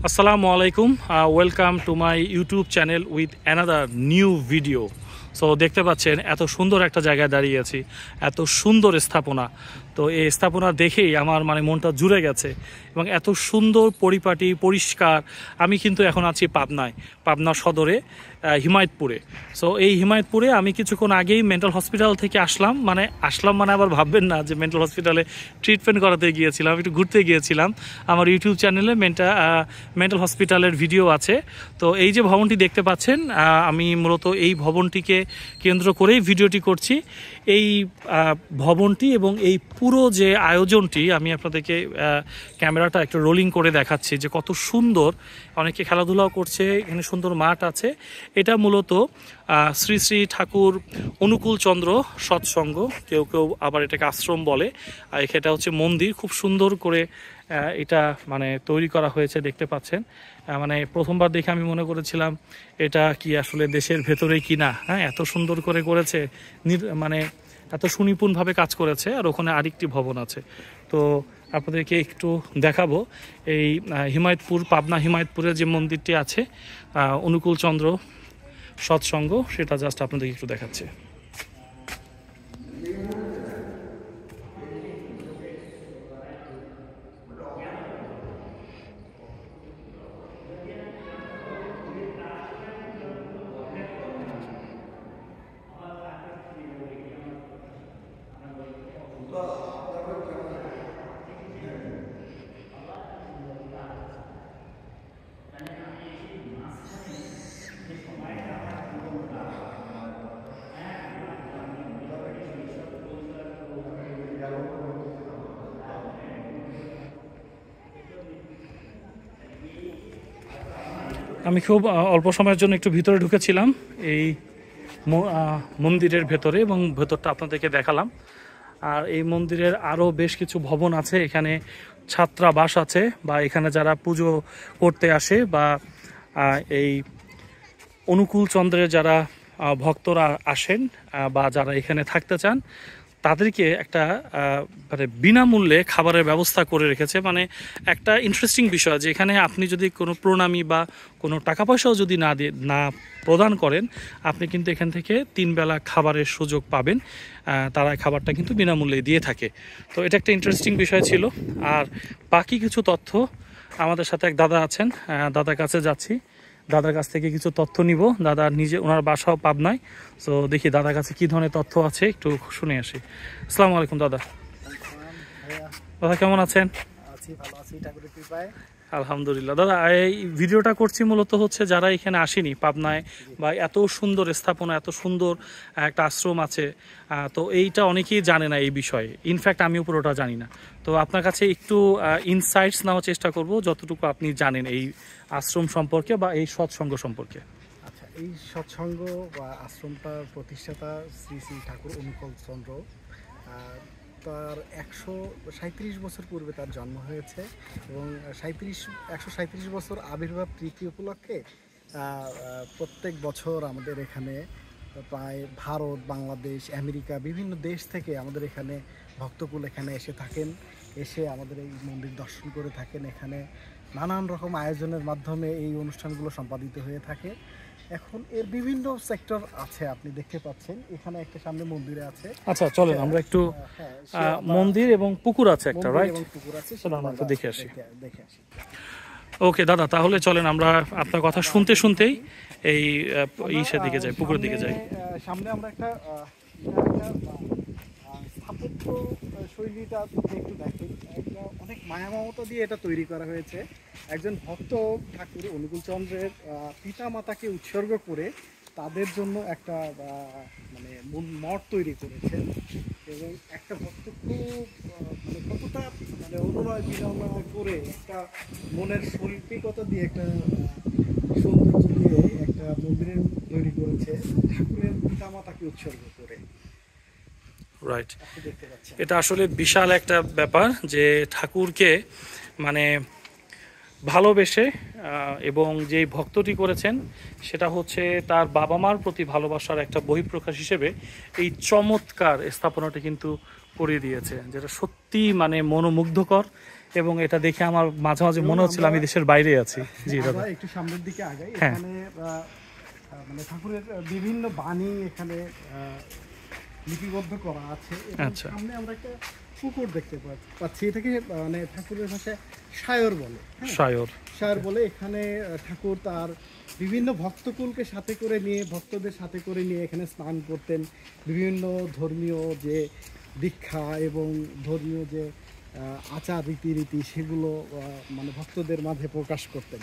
Assalamu alaikum. Welcome to my YouTube channel with another new video. So দেখতে পাচ্ছেন এত সুন্দর একটা জায়গায় দাঁড়িয়ে আছি, এত সুন্দর স্থাপনা। তো এই স্থাপনা দেখেই আমার মনটা জুড়ে গেছে এবং এত সুন্দর পরিপাটি পরিষ্কার। আমি কিন্তু এখন আছি পাবনা সদরে হিমায়তপুরে। সো এই হিমায়তপুরে আমি কিছুক্ষণ আগেই মেন্টাল হসপিটাল থেকে আসলাম মানে আবার ভাববেন না যে মেন্টাল হসপিটালে ট্রিটমেন্ট করাতে গিয়েছিলাম, একটু ঘুরতে গিয়েছিলাম। আমার ইউটিউব চ্যানেলে মেন্টাল হসপিটালের ভিডিও আছে। তো এই যে ভবনটি দেখতে পাচ্ছেন, আমি মূলত এই ভবনটিকে কেন্দ্র করেই ভিডিওটি করছি। এই ভবনটি এবং এই পুরো যে আয়োজনটি আমি আপনাদেরকে ক্যামেরাটা একটু রোলিং করে দেখাচ্ছি যে কত সুন্দর। অনেকে খেলাধুলাও করছে, এখানে সুন্দর মাঠ আছে। এটা মূলত শ্রী শ্রী ঠাকুর অনুকূল চন্দ্র সৎসঙ্গ, কেউ কেউ আবার এটাকে আশ্রম বলে। এটা হচ্ছে মন্দির, খুব সুন্দর করে এটা তৈরি করা হয়েছে দেখতে পাচ্ছেন। প্রথমবার দেখে আমি মনে করেছিলাম এটা কি আসলে দেশের ভেতরেই কিনা। হ্যাঁ, এত সুন্দর করে করেছে, এত সুনিপুণভাবে কাজ করেছে। আর ওখানে আরেকটি ভবন আছে, তো আপনাদেরকে একটু দেখাবো। এই পাবনা হিমায়তপুরের যে মন্দিরটি আছে অনুকূল চন্দ্র সৎসঙ্গ, সেটা জাস্ট আপনাদেরকে একটু দেখাচ্ছে। আমি খুব অল্প সময়ের জন্য একটু ভিতরে ঢুকেছিলাম এই মন্দিরের ভেতরে, এবং ভেতরটা আপনাদেরকে দেখালাম। আর এই মন্দিরের আরও বেশ কিছু ভবন আছে। এখানে ছাত্রাবাস আছে, বা এখানে যারা পুজো করতে আসে বা এই অনুকূল চন্দ্রের যারা ভক্তরা আসেন বা যারা এখানে থাকতে চান, তাদেরকে একটা বিনামূল্যে খাবারের ব্যবস্থা করে রেখেছে। একটা ইন্টারেস্টিং বিষয় যে এখানে আপনি যদি কোনো প্রণামী বা কোনো টাকা পয়সাও যদি না প্রদান করেন, আপনি কিন্তু এখান থেকে 3 বেলা খাবারের সুযোগ পাবেন। তারা খাবারটা কিন্তু বিনামূল্যে দিয়ে থাকে। তো এটা একটা ইন্টারেস্টিং বিষয় ছিল। আর বাকি কিছু তথ্য আমাদের সাথে এক দাদা আছেন, দাদার কাছে যাচ্ছি, দাদার কাছ থেকে কিছু তথ্য নিব। দাদা ওনার বাসাও পাবনায়। সো দেখি দাদার কাছে কি ধরনের তথ্য আছে, একটু শুনে আসি। আসসালামু আলাইকুম দাদা। দাদা কেমন আছেন? আলহামদুলিল্লাহ। দাদা, এই ভিডিওটা করছি মূলত হচ্ছে যারা এখানে আসেনি পাবনায়, বা এত সুন্দর স্থাপনা, এত সুন্দর একটা আশ্রম আছে, তো এইটা অনেকেই জানে না এই বিষয়ে। ইনফ্যাক্ট আমিও পুরোটা জানি না। তো আপনার কাছে একটু ইনসাইটস নেওয়ার চেষ্টা করব, যতটুকু আপনি জানেন এই আশ্রম সম্পর্কে বা এই সৎসঙ্গ সম্পর্কে। আচ্ছা, এই সৎসঙ্গ বা আশ্রমটার প্রতিষ্ঠাতা শ্রী শ্রী ঠাকুর অনুকূল চন্দ্র। তার 137 বছর পূর্বে তার জন্ম হয়েছে, এবং 137 বছর আবির্ভাব তিথি উপলক্ষে প্রত্যেক বছর আমাদের এখানে প্রায় ভারত, বাংলাদেশ, আমেরিকা, বিভিন্ন দেশ থেকে আমাদের এখানে ভক্তকুল এখানে এসে থাকেন, এসে আমাদের এই মন্দির দর্শন করে থাকেন। এখানে নানান রকম আয়োজনের মাধ্যমে এই অনুষ্ঠানগুলো সম্পাদিত হয়ে থাকে। এখন এর বিভিন্ন সেক্টর আছে, আপনি দেখতে পাচ্ছেন এখানে একটা সামনে মন্দিরে আছে। আচ্ছা, চলেন আমরা একটু মন্দির এবং পুকুর আছে একটা, রাইট? পুকুর আছে, চলো আমরা একটু দেখে আসি। দেখে আসি। ওকে দাদা, তাহলে চলেন আমরা আপনার কথা শুনতেই এই ইসের দিকে যাই, পুকুরের দিকে যাই। সামনে আমরা একটা স্থাপত্য শৈলীটা একটু দেখি। অনেক মায়া মমতা দিয়ে এটা তৈরি করা হয়েছে। একজন ভক্ত ঠাকুর অনুকূল চন্দ্রের পিতা মাতাকে উৎসর্গ করে তাদের জন্য একটা মঠ তৈরি করেছেন, এবং একটা ভক্ত খুব কতটা অনুনয় বিনয় করে একটা মনের শৈল্পিকতা দিয়ে একটা সৌন্দর্য দিয়ে একটা মন্দিরের তৈরি করেছে ঠাকুরের পিতা মাতাকে উৎসর্গ করে। রাইট, এটা আসলে বিশাল একটা ব্যাপার যে ঠাকুরকে ভালোবেসে এবং যেই ভক্তটি করেছেন সেটা হচ্ছে তার বাবা মার প্রতি ভালোবাসার একটা বহিঃপ্রকাশ হিসেবে এই চমৎকার স্থাপনাটি কিন্তু করিয়ে দিয়েছে, যেটা সত্যি মনোমুগ্ধকর। এবং এটা দেখে আমার মাঝে মাঝে মনে হচ্ছিল আমি দেশের বাইরে আছি। জি দাদা, আমরা একটু সামনের দিকে আগাই। হ্যাঁ। এখানে মানে ঠাকুরের বিভিন্ন বাণী এখানে লিপিবদ্ধ করা আছে। এবং আচ্ছা। সামনে আমরা একটা পুকুর দেখতে পাচ্ছি, এটাকে মানে ঠাকুরের ভাষায় সায়র বলে। হ্যাঁ, সায়র। সায়র বলে। এখানে ঠাকুর তার বিভিন্ন ভক্তকুলকে সাথে করে নিয়ে, ভক্তদের সাথে করে নিয়ে এখানে স্নান করতেন। বিভিন্ন ধর্মীয় যে দীক্ষা এবং ধর্মীয় যে আচার রীতিনীতি সেগুলো মানে ভক্তদের মাঝে প্রকাশ করতেন।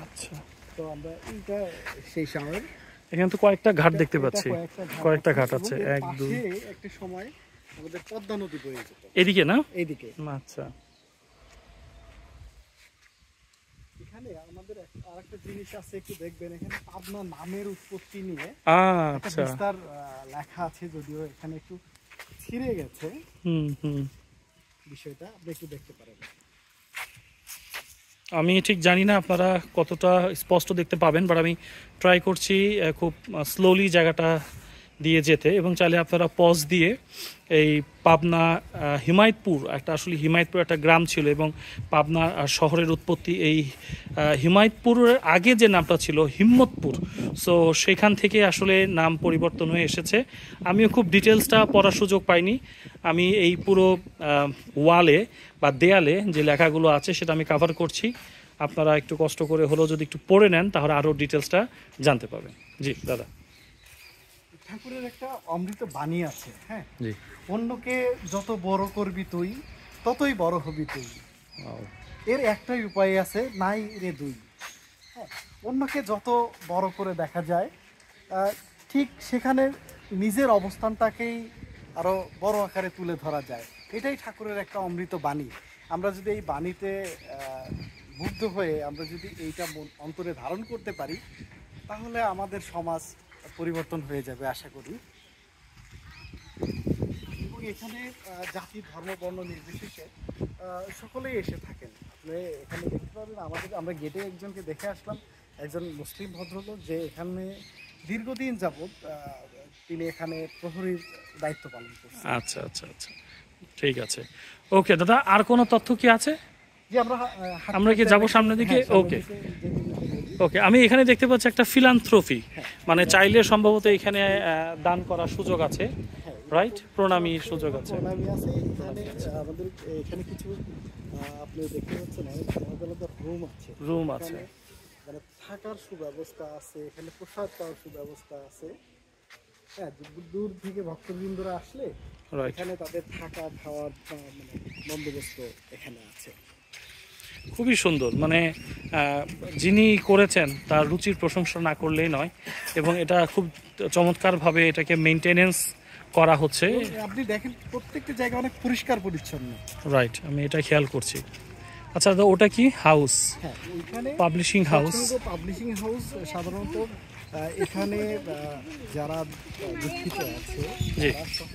আচ্ছা, তো আমরা এইটা সেই সায়র। এখানে তো কয়েকটা ঘাট দেখতে পাচ্ছি, কয়েকটা ঘাট এবং আছে, এর 1 2। পাশে একটা সময় আমাদের পদ্মা নদী বয়ে যেত এদিকে না? এইদিকে। আচ্ছা, এখানে আমাদের আরেকটা জিনিস আছে, একটু দেখবেন। এখানে পাবনা নামের উৎপত্তি নিয়ে একটা আচ্ছা। বিস্তার লেখা আছে, যদিও এখানে একটু ছিঁড়ে গেছে হুম। বিষয়টা, আপনি একটু দেখতে পারেন। আমি ঠিক জানি না আপনারা কতটা স্পষ্ট দেখতে পাবেন, বাট আমি ট্রাই করছি খুব স্লোলি জায়গাটা দিয়ে যেতে, এবং চাইলে আপনারা পজ দিয়ে এই পাবনা হিমায়তপুর, একটা আসলে হিমায়তপুর একটা গ্রাম ছিল, এবং পাবনা শহরের উৎপত্তি এই হিমায়তপুরের আগে যে নামটা ছিল হিম্মতপুর, সো সেখান থেকে আসলে নাম পরিবর্তন হয়ে এসেছে। আমিও খুব ডিটেলসটা পড়ার সুযোগ পাইনি। আমি এই পুরো ওয়ালে বা দেয়ালে যে লেখাগুলো আছে সেটা আমি কাভার করছি। আপনারা একটু কষ্ট করে হলেও যদি একটু পড়ে নেন তাহলে আরও ডিটেলসটা জানতে পারবেন। জি দাদা। ঠাকুরের একটা অমৃত বাণী আছে। হ্যাঁ, জি। অন্যকে যত বড় করবি তুই, ততই বড় হবি তুই। এর একটাই উপায় আছে, নাই রে দুই। হ্যাঁ, অন্যকে যত বড় করে দেখা যায়, ঠিক সেখানে নিজের অবস্থানটাকেই আরো বড় আকারে তুলে ধরা যায়। এটাই ঠাকুরের একটা অমৃত বাণী। আমরা যদি এই বাণীতে মুগ্ধ হয়ে আমরা যদি এইটা অন্তরে ধারণ করতে পারি, তাহলে আমাদের সমাজ পরিবর্তন হয়ে যাবে আশা করি। এবং এখানে জাতি ধর্ম বর্ণ নির্বিশেষে সকলেই এসে থাকেন। আপনি এখানে দেখতে পাবেন, আমরা গেটে একজনকে দেখে আসলাম, একজন মুসলিম ভদ্রলোক, যে এখানে দীর্ঘদিন যাবৎ তিনি এখানে প্রহরীর দায়িত্ব পালন করছেন। আচ্ছা, ঠিক আছে। ওকে দাদা, আর কোনো তথ্য কি আছে? যে আমরা কি যাবো সামনের দিকে? ওকে ওকে। আমি এখানে দেখতে পাচ্ছি একটা ফিলান্থ্রফি, মানে চাইলে সম্ভবত এখানে দান করার সুযোগ আছে, রাইট? প্রণামীর সুযোগ আছে। প্রণামী আছে এখানে। আমাদের এখানে কিছু আপনি দেখতে পাচ্ছেন আলাদা আলাদা রুম আছে। মানে থাকার সুব্যবস্থা আছে, এখানে প্রসাদ পাওয়ার সুব্যবস্থা আছে। হ্যাঁ, দূর থেকে ভক্তবৃন্দরা আসলে এখানে তাদের থাকা খাওয়ার মানে বন্দোবস্ত এখানে আছে। খুবই সুন্দর, মানে যিনি করেছেন তার রুচির প্রশংসা না করলেই নয়, এবং এটা খুব চমৎকারভাবে এটাকে মেনটেনেন্স করা হচ্ছে। আপনি দেখেন প্রত্যেকটা জায়গা অনেক পরিষ্কার পরিচ্ছন্ন। রাইট, আমি এটা খেয়াল করছি। আচ্ছা দাদা, ওটা কি হাউস? হ্যাঁ, এখানে পাবলিশিং হাউস। পাবলিশিং হাউস সাধারণত এখানে যারা দীক্ষিত আছে তারা সহ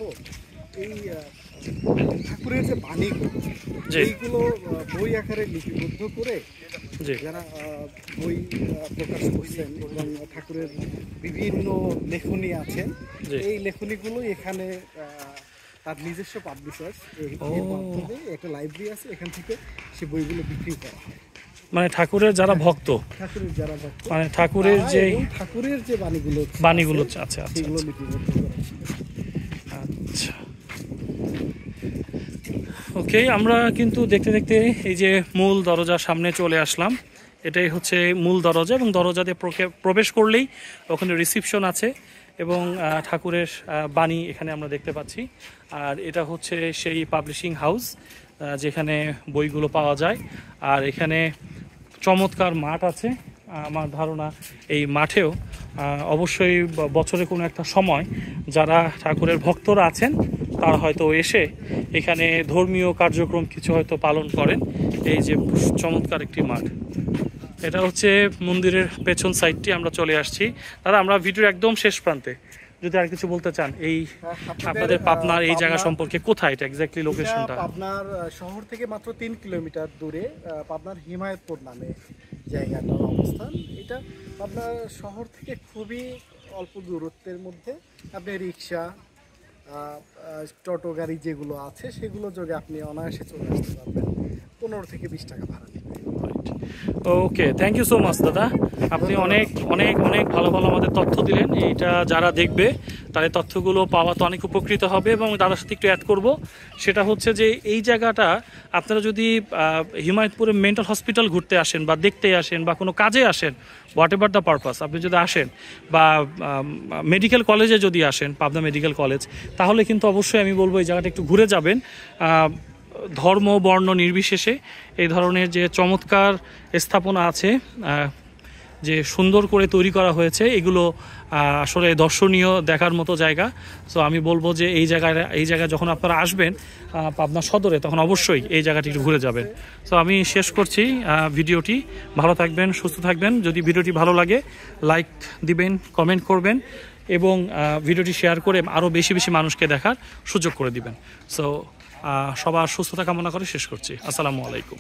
এই ঠাকুরের যে বাণীগুলো, এইগুলো বই আকারে লিপিবদ্ধ করে যারা বই প্রকাশ করছেন, এবং ঠাকুরের বিভিন্ন লেখনী আছেন, এই লেখনীগুলো এখানে তার নিজস্ব পাবলিশার্স এর মাধ্যমে একটা লাইব্রেরি আছে, এখান থেকে সে বইগুলো বিক্রি করা হয়। মানে ঠাকুরের যারা ভক্ত, মানে ঠাকুরের যে বাণীগুলো আছে, সেগুলো লিপিবদ্ধ করা। আচ্ছা, ওকে। আমরা কিন্তু দেখতে দেখতে এই যে মূল দরজার সামনে চলে আসলাম। এটাই হচ্ছে মূল দরজা, এবং দরজা দিয়ে প্রবেশ করলেই ওখানে রিসিপশন আছে, এবং ঠাকুরের বাণী এখানে আমরা দেখতে পাচ্ছি। আর এটা হচ্ছে সেই পাবলিশিং হাউস যেখানে বইগুলো পাওয়া যায়। আর এখানে চমৎকার মাঠ আছে। আমার ধারণা এই মাঠেও অবশ্যই বছরে কোনো একটা সময় যারা ঠাকুরের ভক্তরা আছেন তারা হয়তো এসে এখানে ধর্মীয় কার্যক্রম কিছু হয়তো পালন করেন। এই যে চমৎকার একটি মাঠ, এটা হচ্ছে মন্দিরের পেছন সাইডটি। আমরা চলে আসছি। দাদা, আমরা ভিডিওর একদম শেষ প্রান্তে, যদি আর কিছু বলতে চান এই আপনাদের পাবনার এই জায়গা সম্পর্কে, কোথায় এটা এক্স্যাক্টলি লোকেশনটা? পাবনার শহর থেকে মাত্র 3 কিলোমিটার দূরে পাবনার হিমায়তপুর নামে জায়গাটার অবস্থান। এটা পাবনার শহর থেকে খুবই অল্প দূরত্বের মধ্যে। আপনি রিক্সা, টোটো গাড়ি যেগুলো আছে সেগুলো যোগে আপনি অনায়াসে চলে আসতে পারবেন। তো 15 থেকে 20 টাকা ভাড়া নেবে। ওকে, থ্যাংক ইউ সো মাচ দাদা। আপনি অনেক অনেক অনেক ভালো ভালো আমাদের তথ্য দিলেন। এইটা যারা দেখবে তাদের তথ্যগুলো পাওয়া তো অনেক উপকৃত হবে। এবং তাদের সাথে একটু অ্যাড করব, সেটা হচ্ছে যে এই জায়গাটা আপনারা যদি হিমায়তপুরে মেন্টাল হসপিটাল ঘুরতে আসেন বা দেখতে আসেন বা কোনো কাজে আসেন, হোয়াট এভার দ্য পারপাস, আপনি যদি আসেন বা মেডিকেল কলেজে যদি আসেন, পাবনা মেডিকেল কলেজ, তাহলে কিন্তু অবশ্যই আমি বলবো এই জায়গাটা একটু ঘুরে যাবেন। ধর্ম বর্ণ নির্বিশেষে এই ধরনের যে চমৎকার স্থাপনা আছে, যে সুন্দর করে তৈরি করা হয়েছে, এগুলো আসলে দর্শনীয় দেখার মতো জায়গা। সো আমি বলবো যে এই জায়গায় যখন আপনারা আসবেন পাবনা সদরে, তখন অবশ্যই এই জায়গাটি একটু ঘুরে যাবেন। সো আমি শেষ করছি ভিডিওটি। ভালো থাকবেন, সুস্থ থাকবেন। যদি ভিডিওটি ভালো লাগে লাইক দিবেন, কমেন্ট করবেন এবং ভিডিওটি শেয়ার করে আরও বেশি বেশি মানুষকে দেখার সুযোগ করে দিবেন। সো সবার সুস্থতা কামনা করে শেষ করছি। আসসালামু আলাইকুম।